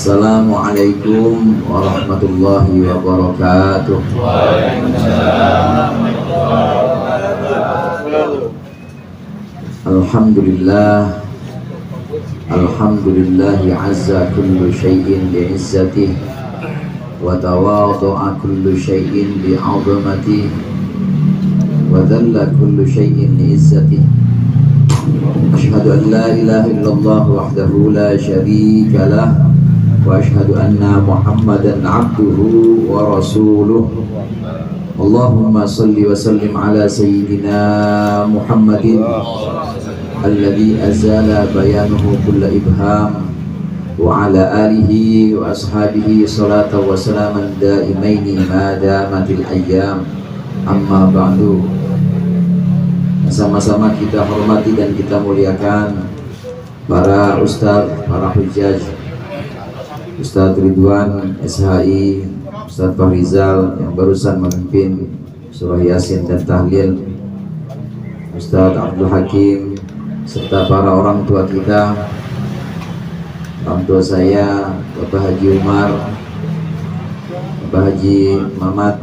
Assalamualaikum warahmatullahi wabarakatuh. Alhamdulillah, alhamdulillahi azza kullu syai'in bi'izzatih wa tawadu'a kullu syai'in bi'azamati wa dhalla kullu syai'in li'izzatih. Asyhadu an la ilaha illallah wahdahu la syarika lah wa asyhadu anna Muhammadan abduhu wa rasuluh. Allahumma salli wa sallim ala sayyidina Muhammadin alladhi azala bayanuhu kulla ibham wa ala alihi wa ashabihi salatan wa salaman daimaini ma damatil ayyam. Amma ba'du. Sama-sama kita hormati dan kita muliakan para ustaz, para hujjaj, Ustaz Ridwan SHI, Ustaz Fahrizal yang barusan memimpin surah Yasin dan tahlil, Ustaz Abdul Hakim, serta para orang tua kita, orang tua saya, Bapak Haji Umar, Bapak Haji Mamat,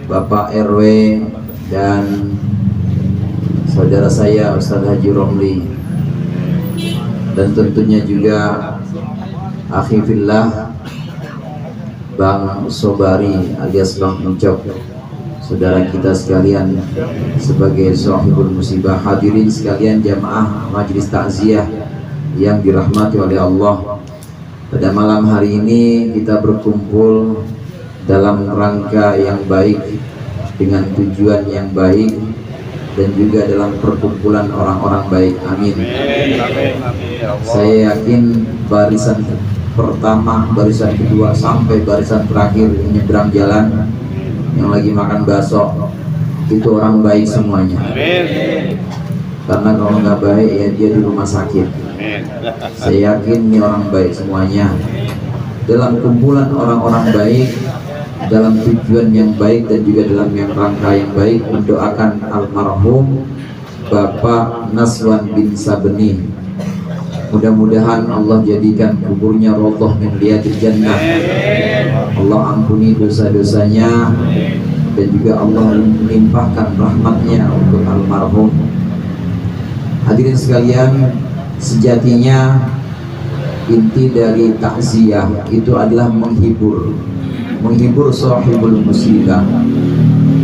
Bapak RW, dan saudara saya Ustaz Haji Romli, dan tentunya juga akhi fillah Bang Sobari alias Bang Ucok, saudara kita sekalian sebagai sahibul musibah, hadirin sekalian jamaah majelis takziah yang dirahmati oleh Allah. Pada malam hari ini kita berkumpul dalam rangka yang baik, dengan tujuan yang baik, dan juga dalam perkumpulan orang-orang baik. Amin. Saya yakin barisan pertama, barisan kedua, sampai barisan terakhir menyeberang jalan yang lagi makan bakso itu orang baik semuanya. Karena kalau nggak baik ya dia di rumah sakit. Saya yakin ini orang baik semuanya. Dalam kumpulan orang-orang baik, dalam tujuan yang baik, dan juga dalam yang rangka yang baik, mendoakan almarhum Bapak Naswan bin Sabeni. Mudah-mudahan Allah jadikan kuburnya rawdah min riyadil jannah. Allah ampuni dosa-dosanya, dan juga Allah limpahkan rahmatnya untuk almarhum. Hadirin sekalian, sejatinya inti dari takziah itu adalah menghibur sahibul musibah,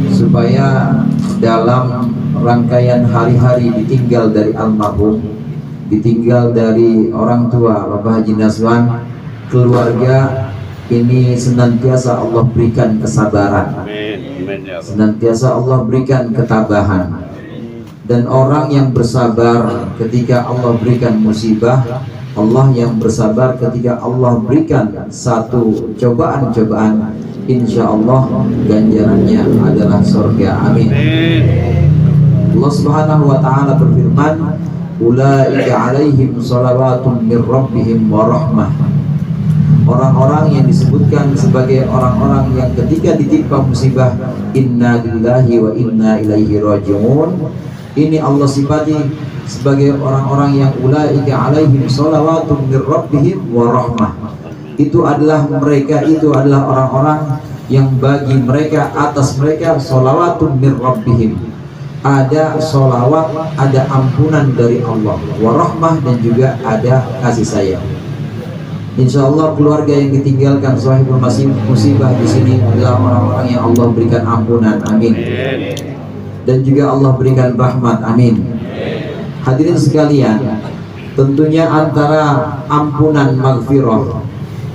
supaya dalam rangkaian hari-hari ditinggal dari almarhum, ditinggal dari orang tua Bapak Haji Naswan, keluarga ini senantiasa Allah berikan kesabaran, senantiasa Allah berikan ketabahan. Dan orang yang bersabar ketika Allah berikan musibah, Allah yang bersabar ketika Allah berikan satu cobaan-cobaan, insya Allah ganjarannya adalah surga. Amin. Allah Subhanahu wa ta'ala berfirman, ulaika alaihim salawatun min rabbihim wa rahmah. Orang-orang yang disebutkan sebagai orang-orang yang ketika ditimpa musibah, inna lillahi wa inna ilaihi raji'un, ini Allah sifati sebagai orang-orang yang ulaika alaihim salawatun min rabbihim wa rahmah. Itu adalah mereka, itu adalah orang-orang yang bagi mereka, atas mereka salawatun min rabbihim, ada salawat, ada ampunan dari Allah, wa rahmah, dan juga ada kasih sayang. Insya Allah keluarga yang ditinggalkan sahibul musibah di sini adalah orang-orang yang Allah berikan ampunan. Amin. Dan juga Allah berikan rahmat. Amin. Hadirin sekalian, tentunya antara ampunan maghfirah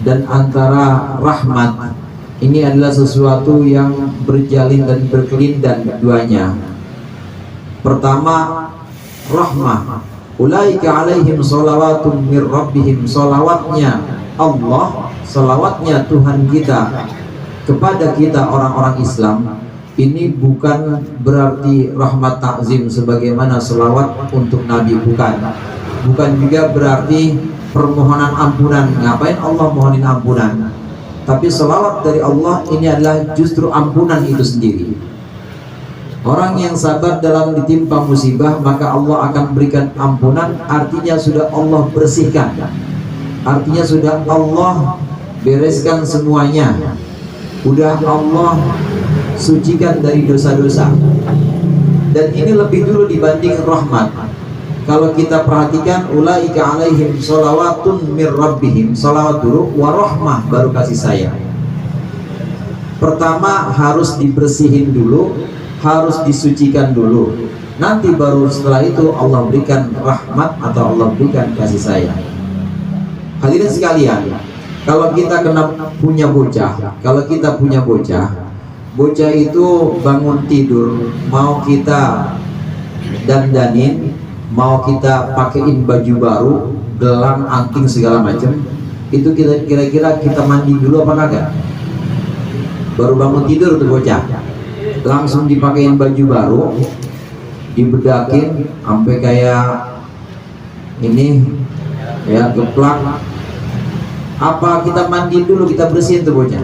dan antara rahmat ini adalah sesuatu yang berjalin dan berkelindan keduanya. Pertama, rahmah. Ulaika alaihim salawatun min rabbihim, salawatnya Allah, salawatnya Tuhan kita kepada kita orang-orang Islam. Ini bukan berarti rahmat takzim sebagaimana selawat untuk Nabi, bukan juga berarti permohonan ampunan. Ngapain Allah mohonin ampunan? Tapi selawat dari Allah ini adalah justru ampunan itu sendiri. Orang yang sabar dalam ditimpa musibah, maka Allah akan berikan ampunan, artinya sudah Allah bersihkan. artinya sudah Allah bereskan semuanya, udah Allah sucikan dari dosa-dosa. Dan ini lebih dulu dibanding rahmat. Kalau kita perhatikan, ulaika alaihim sholawatun mir rabbihim, sholawat dulu, wa rahmah baru kasih sayang. Pertama harus dibersihin dulu, harus disucikan dulu, nanti baru setelah itu Allah berikan rahmat atau Allah berikan kasih sayang. Hadirin sekalian, kalau kita punya bocah, bocah itu bangun tidur, mau kita dandanin, mau kita pakein baju baru, gelang, anting segala macam, itu kira-kira kita mandi dulu apa kagak? Baru bangun tidur tuh bocah, langsung dipakein baju baru, dibedakin sampai kayak ini ya, geplak. Apa kita mandi dulu, kita bersihin tuh bocah?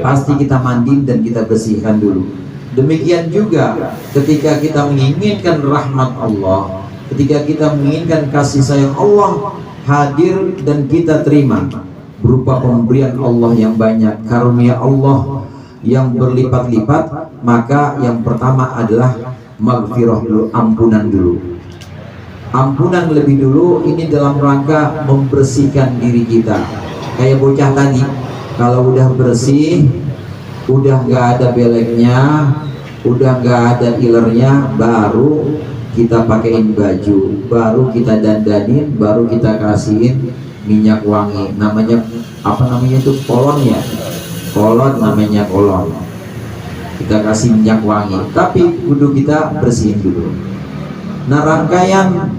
Pasti kita mandiin dan kita bersihkan dulu. Demikian juga ketika kita menginginkan rahmat Allah, ketika kita menginginkan kasih sayang Allah hadir dan kita terima berupa pemberian Allah yang banyak, karunia Allah yang berlipat-lipat, maka yang pertama adalah maghfirah dulu, ampunan dulu. Ampunan lebih dulu, ini dalam rangka membersihkan diri kita. Kayak bocah tadi, kalau udah bersih, udah nggak ada beleknya, udah nggak ada ilernya, baru kita pakein baju, baru kita dandanin, baru kita kasihin minyak wangi. Namanya apa namanya itu? Kolon ya, kolon namanya kolon. Kita kasih minyak wangi, tapi kudu kita bersihin dulu. Nah, rangkaian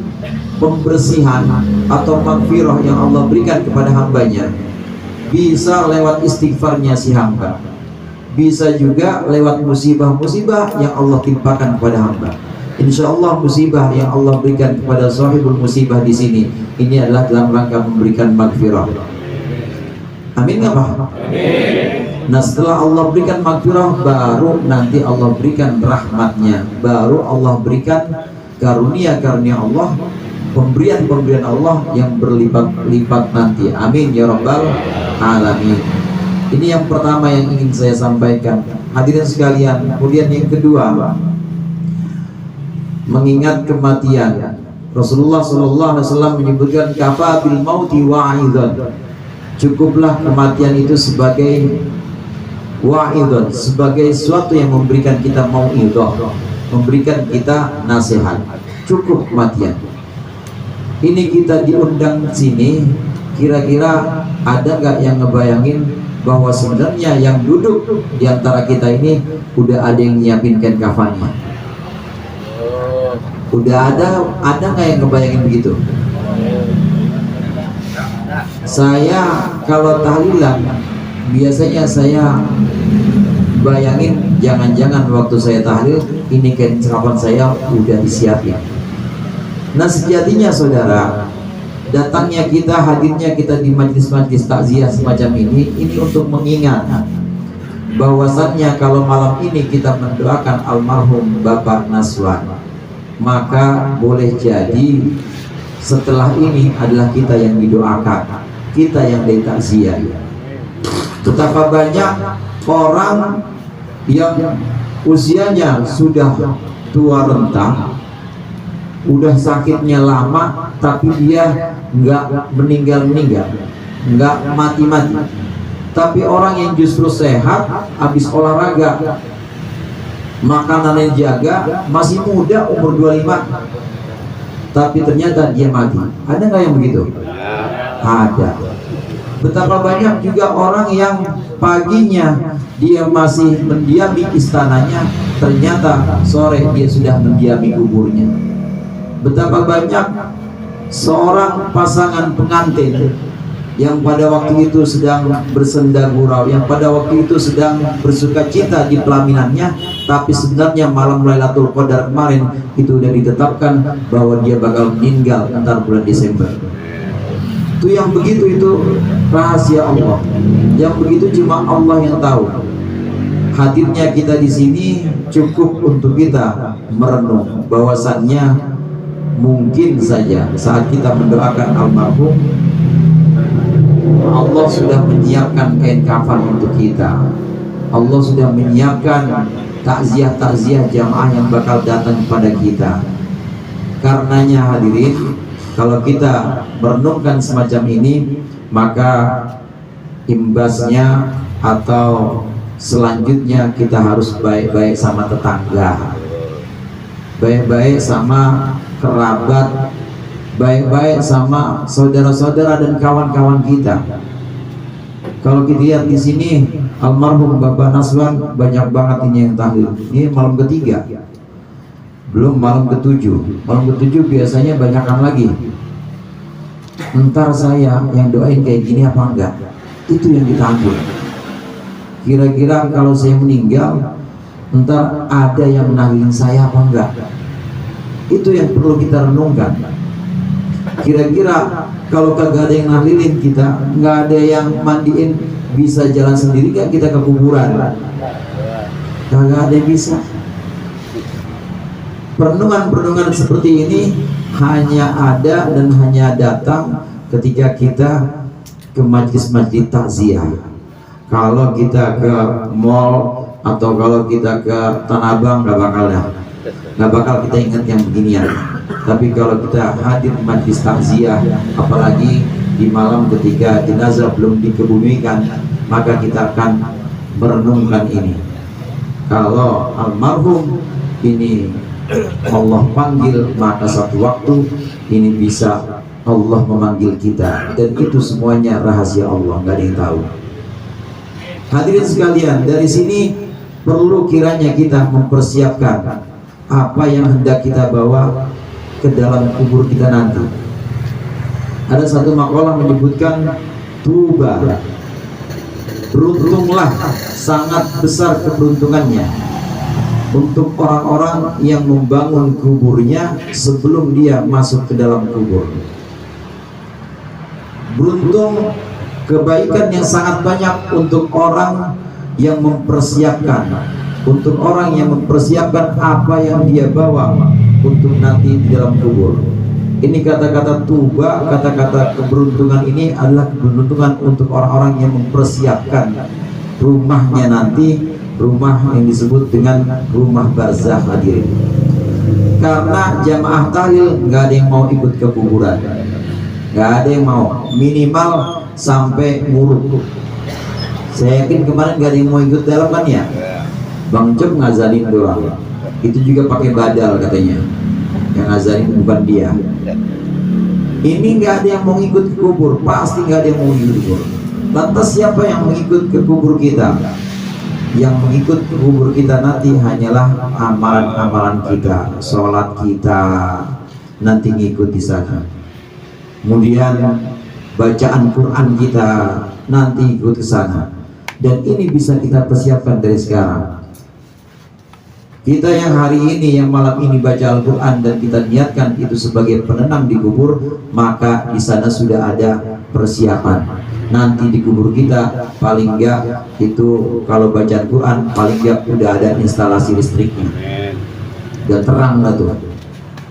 pembersihan atau maghfirah yang Allah berikan kepada hambanya bisa lewat istighfarnya si hamba, bisa juga lewat musibah-musibah yang Allah timpakan kepada hamba. Insya Allah musibah yang Allah berikan kepada sahibul musibah di sini, ini adalah dalam rangka memberikan maghfirah. Amin nggak Pak? Amin. Nah, setelah Allah berikan maghfirah, baru nanti Allah berikan rahmatnya, baru Allah berikan karunia-karunia Allah, pemberian-pemberian Allah yang berlipat-lipat nanti. Amin ya rabbal alamin. Ini yang pertama yang ingin saya sampaikan, hadirin sekalian. Kemudian yang kedua, mengingat kematian. Rasulullah SAW menyebutkan kafa bil mauti wa'idhan, cukuplah kematian itu sebagai wa'idhan, sebagai sesuatu yang memberikan kita mau'idhah, memberikan kita nasihat. Cukup kematian. Ini kita diundang sini, kira-kira ada gak yang ngebayangin bahwa sebenarnya yang duduk di antara kita ini udah ada yang nyiapin kain kafannya? Udah ada nggak yang ngebayangin begitu? Saya kalau tahlilan biasanya saya bayangin, jangan-jangan waktu saya tahlil ini kain kafan saya udah disiapin. Nah, sejatinya saudara, datangnya kita, hadirnya kita di majlis-majlis takziah semacam ini untuk mengingat bahwasannya kalau malam ini kita mendoakan almarhum Bapak Naswan, maka boleh jadi setelah ini adalah kita yang didoakan, kita yang ditakziah. Betapa banyak orang yang usianya sudah tua renta, udah sakitnya lama, tapi dia nggak meninggal, nggak mati. Tapi orang yang justru sehat, habis olahraga, makanan yang jaga, masih muda, umur 25, tapi ternyata dia mati. Ada nggak yang begitu? Ada. Betapa banyak juga orang yang paginya dia masih mendiami istananya, ternyata sore dia sudah mendiami kuburnya. Betapa banyak seorang pasangan pengantin yang pada waktu itu sedang bersenda gurau, yang pada waktu itu sedang bersuka cita di pelaminannya, tapi sebenarnya malam Lailatul Qadar kemarin itu sudah ditetapkan bahwa dia bakal meninggal antar bulan Desember. Itu yang begitu, itu rahasia Allah. Yang begitu cuma Allah yang tahu. Hadirnya kita di sini cukup untuk kita merenung bahwasannya mungkin saja saat kita mendoakan almarhum, Allah sudah menyiapkan kain kafan untuk kita. Allah sudah menyiapkan takziah jamaah yang bakal datang kepada kita. Karenanya hadirin, kalau kita merenungkan semacam ini, maka imbasnya atau selanjutnya kita harus baik-baik sama tetangga, baik-baik sama kerabat, baik-baik sama saudara-saudara dan kawan-kawan kita. Kalau kita lihat di sini, almarhum Bapak Naswan banyak banget ini yang tahlil. Ini malam ketiga, belum malam ketujuh. Malam ketujuh biasanya banyakan lagi. Entar saya yang doain kayak gini apa enggak? Itu yang kita ambil. Kira-kira kalau saya meninggal, entar ada yang nahlilin saya apa enggak? Itu yang perlu kita renungkan. Kira-kira kalau kagak ada yang nahlilin kita, nggak ada yang mandiin, bisa jalan sendiri kan kita ke kuburan? Kagak ada yang bisa. Perenungan-perenungan seperti ini hanya ada dan hanya datang ketika kita ke majlis-majlis takziah. Kalau kita ke mall atau kalau kita ke Tanah Abang, nggak bakal kita ingat yang beginian. Tapi kalau kita hadir di majlis takziah, apalagi di malam ketika jenazah belum dikebumikan, maka kita akan merenungkan ini. Kalau almarhum ini Allah panggil, maka satu waktu ini bisa Allah memanggil kita, dan itu semuanya rahasia Allah, nggak ada yang tahu. Hadirin sekalian, dari sini perlu kiranya kita mempersiapkan apa yang hendak kita bawa ke dalam kubur kita nanti. Ada satu makalah menyebutkan, tuba, beruntunglah, sangat besar keberuntungannya untuk orang-orang yang membangun kuburnya sebelum dia masuk ke dalam kubur. Beruntung, kebaikan yang sangat banyak untuk orang yang mempersiapkan, untuk orang yang mempersiapkan apa yang dia bawa untuk nanti di dalam kubur. Ini kata-kata tuba, kata-kata keberuntungan ini adalah keberuntungan untuk orang-orang yang mempersiapkan rumahnya nanti, rumah yang disebut dengan rumah barzakh hadirin. Karena jamaah tahlil nggak ada yang mau ikut ke kuburan, nggak ada yang mau, minimal sampai muruk. Saya yakin kemarin nggak ada yang mau ikut dalam kan ya, Bang Cep ngazanin doang. Itu juga pakai badal katanya, yang ngazanin bukan dia. Ini nggak ada yang mau ikut ke kubur, pasti nggak ada yang mau ikut ke kubur. Lantas siapa yang mengikut ke kubur kita? Yang mengikut ke kubur kita nanti hanyalah amalan-amalan kita, sholat kita nanti ngikut di sana. Kemudian bacaan Quran kita nanti ikut ke sana. Dan ini bisa kita persiapkan dari sekarang. Kita yang hari ini, yang malam ini baca Al-Quran dan kita niatkan itu sebagai penenang di kubur, maka di sana sudah ada persiapan. Nanti di kubur kita paling enggak itu kalau baca Al-Quran paling enggak udah ada instalasi listriknya. Dan terang lah tuh.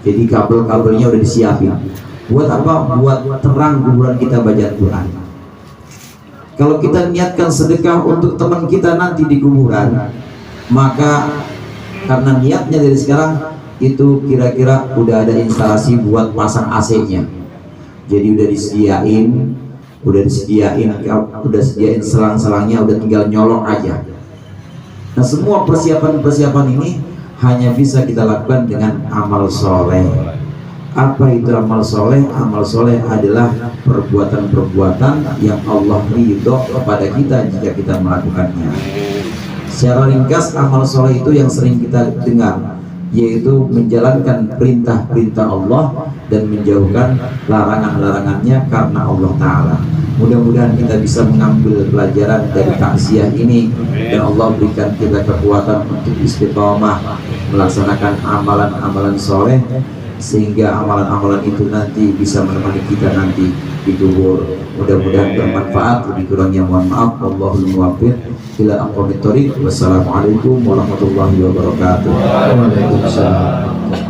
Jadi kabel-kabelnya udah disiapin. Buat apa? Buat terang kuburan kita baca Al-Quran. Kalau kita niatkan sedekah untuk teman kita nanti di kuburan, maka karena niatnya dari sekarang itu kira-kira udah ada instalasi buat pasang AC-nya. Jadi udah disediain selang-selangnya, udah tinggal nyolong aja. Nah, semua persiapan-persiapan ini hanya bisa kita lakukan dengan amal soleh. Apa itu amal soleh? Amal soleh adalah perbuatan-perbuatan yang Allah ridho kepada kita jika kita melakukannya. Secara ringkas, amal soleh itu yang sering kita dengar, yaitu menjalankan perintah-perintah Allah dan menjauhkan larangan-larangannya karena Allah Ta'ala. Mudah-mudahan kita bisa mengambil pelajaran dari takziah ini, dan Allah berikan kita kekuatan untuk istiqomah melaksanakan amalan-amalan soleh, sehingga amalan-amalan itu nanti bisa menemani kita nanti di kubur. Mudah-mudahan bermanfaat. Lebih kurangnya mohon maaf. Wallahul muwaffiq ila aqwamit thoriq. Wassalamualaikum warahmatullahi wabarakatuh. Waalaikumsalam.